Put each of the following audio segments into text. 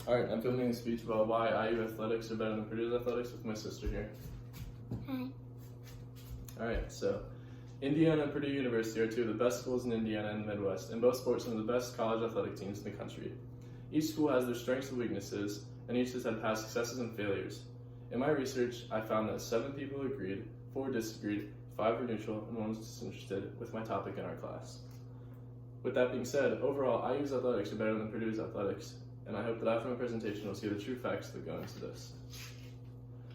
Alright, I'm filming a speech about why IU athletics are better than Purdue's athletics with my sister here. Hi. Alright, so Indiana and Purdue University are two of the best schools in Indiana and the Midwest, and both sport some of the best college athletic teams in the country. Each school has their strengths and weaknesses, and each has had past successes and failures. In my research, I found that 7 people agreed, 4 disagreed, 5 were neutral, and 1 was disinterested with my topic in our class. With that being said, overall, IU's athletics are better than Purdue's athletics, and I hope that after my presentation you'll see the true facts that go into this.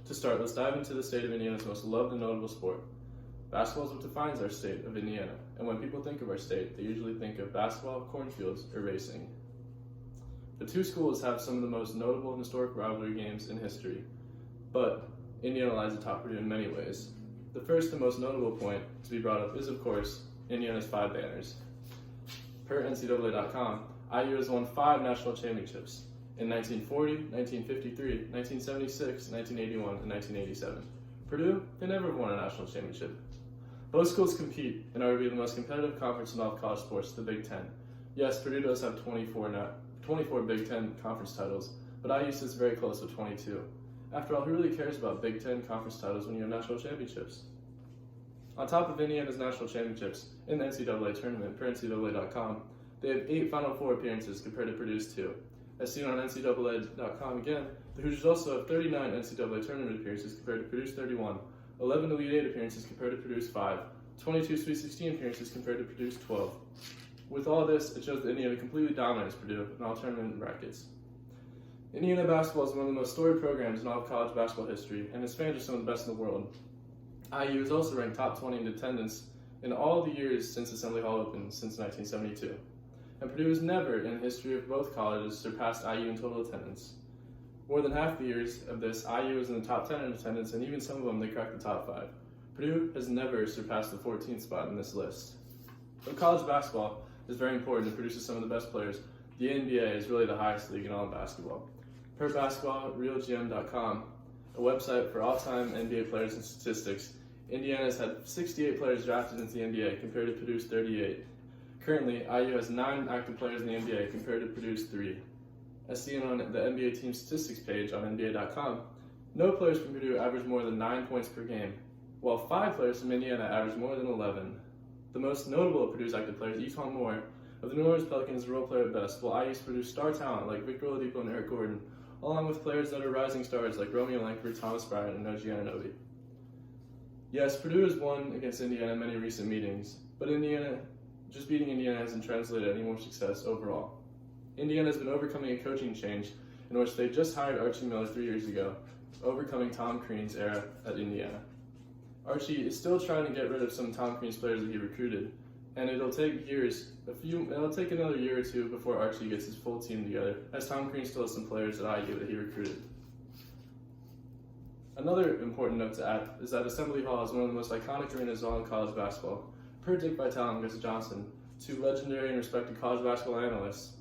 To start, let's dive into the state of Indiana's most loved and notable sport. Basketball is what defines our state of Indiana, and when people think of our state, they usually think of basketball, cornfields, or racing. The two schools have some of the most notable and historic rivalry games in history, but Indiana lies atop Purdue in many ways. The first and most notable point to be brought up is, of course, Indiana's 5 banners. Per NCAA.com, IU has won 5 national championships in 1940, 1953, 1976, 1981, and 1987. Purdue, they never won a national championship. Both schools compete in arguably the most competitive conference in all of college sports, the Big Ten. Yes, Purdue does have 24 Big Ten conference titles, but IU sits very close with 22. After all, who really cares about Big Ten conference titles when you have national championships? On top of Indiana's national championships in the NCAA tournament, per NCAA.com, they have 8 Final Four appearances compared to Purdue's 2. As seen on NCAA.com again, the Hoosiers also have 39 NCAA tournament appearances compared to Purdue's 31, 11 Elite 8 appearances compared to Purdue's 5, 22 Sweet 16 appearances compared to Purdue's 12. With all this, it shows that Indiana completely dominates Purdue in all tournament brackets. Indiana basketball is one of the most storied programs in all of college basketball history, and its fans are some of the best in the world. IU is also ranked top 20 in attendance in all the years since Assembly Hall opened since 1972. And Purdue has never, in the history of both colleges, surpassed IU in total attendance. More than half the years of this, IU is in the top 10 in attendance, and even some of them, they cracked the top 5. Purdue has never surpassed the 14th spot in this list. Though college basketball is very important and produces some of the best players, the NBA is really the highest league in all of basketball. Per BasketballRealGM.com, a website for all-time NBA players and statistics, Indiana has had 68 players drafted into the NBA compared to Purdue's 38. Currently, IU has 9 active players in the NBA compared to Purdue's 3. As seen on the NBA team statistics page on NBA.com, no players from Purdue average more than 9 points per game, while 5 players from Indiana average more than 11. The most notable of Purdue's active players, Eton Moore, of the New Orleans Pelicans, is a role player at best, while IU's produce star talent like Victor Oladipo and Eric Gordon, along with players that are rising stars like Romeo Langford, Thomas Bryant, and OG Anunoby. Yes, Purdue has won against Indiana in many recent meetings, but just beating Indiana hasn't translated any more success overall. Indiana has been overcoming a coaching change in which they just hired Archie Miller 3 years ago, overcoming Tom Crean's era at Indiana. Archie is still trying to get rid of some of Tom Crean's players that he recruited, and it'll take another year or 2 before Archie gets his full team together, as Tom Crean still has some players at IU that he recruited. Another important note to add is that Assembly Hall is one of the most iconic arenas in all of college basketball. Per Dick Vitale and Gus Johnson, 2 legendary and respected college basketball analysts,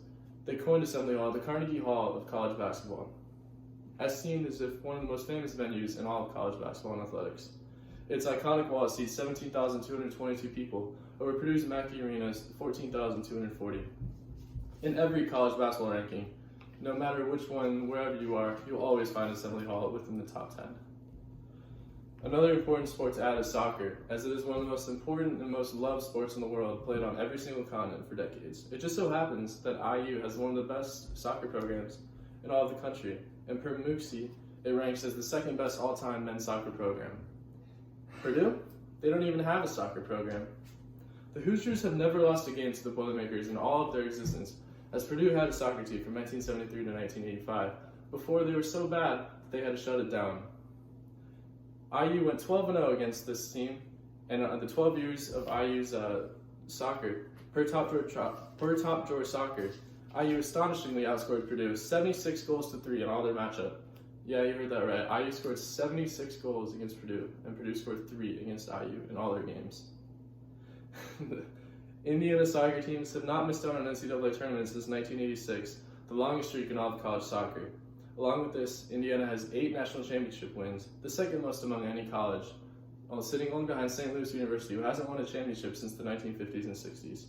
they coined Assembly Hall the Carnegie Hall of college basketball, as seen as if one of the most famous venues in all of college basketball and athletics. Its iconic wall seats 17,222 people over Purdue's Mackey Arena's 14,240. In every college basketball ranking, no matter which one, wherever you are, you'll always find Assembly Hall within the top 10. Another important sport to add is soccer, as it is one of the most important and most loved sports in the world, played on every single continent for decades. It just so happens that IU has one of the best soccer programs in all of the country, and per Mooksy, it ranks as the 2nd best all-time men's soccer program. Purdue? They don't even have a soccer program. The Hoosiers have never lost a game to the Boilermakers in all of their existence, as Purdue had a soccer team from 1973 to 1985, before they were so bad that they had to shut it down. IU went 12-0 against this team, and the 12 years of IU's soccer, per Top Drawer Soccer, IU astonishingly outscored Purdue 76 goals to 3 in all their matchup. Yeah, you heard that right. IU scored 76 goals against Purdue, and Purdue scored 3 against IU in all their games. Indiana soccer teams have not missed out on NCAA tournaments since 1986, the longest streak in all of college soccer. Along with this, Indiana has 8 national championship wins, the 2nd most among any college, while sitting only behind St. Louis University, who hasn't won a championship since the 1950s and 60s.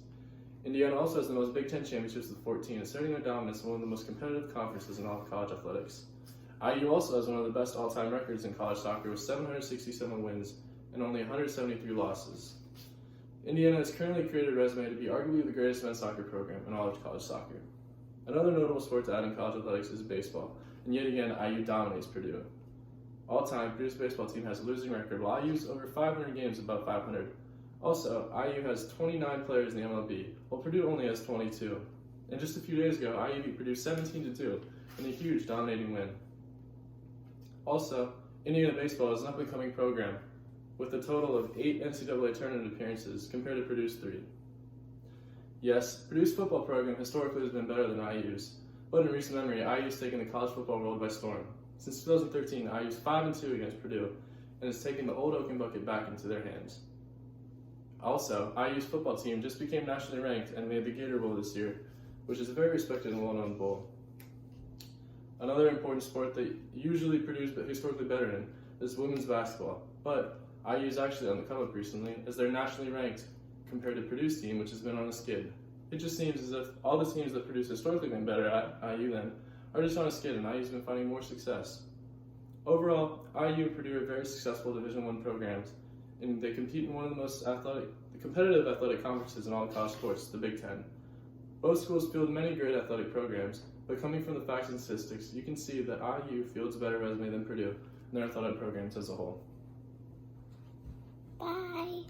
Indiana also has the most Big Ten championships with 14, asserting their dominance in one of the most competitive conferences in all of college athletics. IU also has one of the best all-time records in college soccer with 767 wins and only 173 losses. Indiana has currently created a resume to be arguably the greatest men's soccer program in all of college soccer. Another notable sport to add in college athletics is baseball, and yet again, IU dominates Purdue. All time, Purdue's baseball team has a losing record, while IU's over 500 games above 500. Also, IU has 29 players in the MLB, while Purdue only has 22. And just a few days ago, IU beat Purdue 17-2 in a huge dominating win. Also, Indiana baseball is an up-and-coming program with a total of 8 NCAA tournament appearances compared to Purdue's 3. Yes, Purdue's football program historically has been better than IU's, but in recent memory, IU's taken the college football world by storm. Since 2013, IU's 5-2 against Purdue and has taken the old oaken bucket back into their hands. Also, IU's football team just became nationally ranked and made the Gator Bowl this year, which is a very respected and well-known bowl. Another important sport that usually Purdue's but historically better in is women's basketball, but IU is actually on the come up recently as they're nationally ranked compared to Purdue's team, which has been on a skid. It just seems as if all the teams that Purdue's historically been better at, IU then, are just on a skid, and IU's been finding more success. Overall, IU and Purdue are very successful Division I programs, and they compete in one of the most competitive athletic conferences in all college sports, the Big Ten. Both schools field many great athletic programs, but coming from the facts and statistics, you can see that IU fields a better resume than Purdue in their athletic programs as a whole. Bye.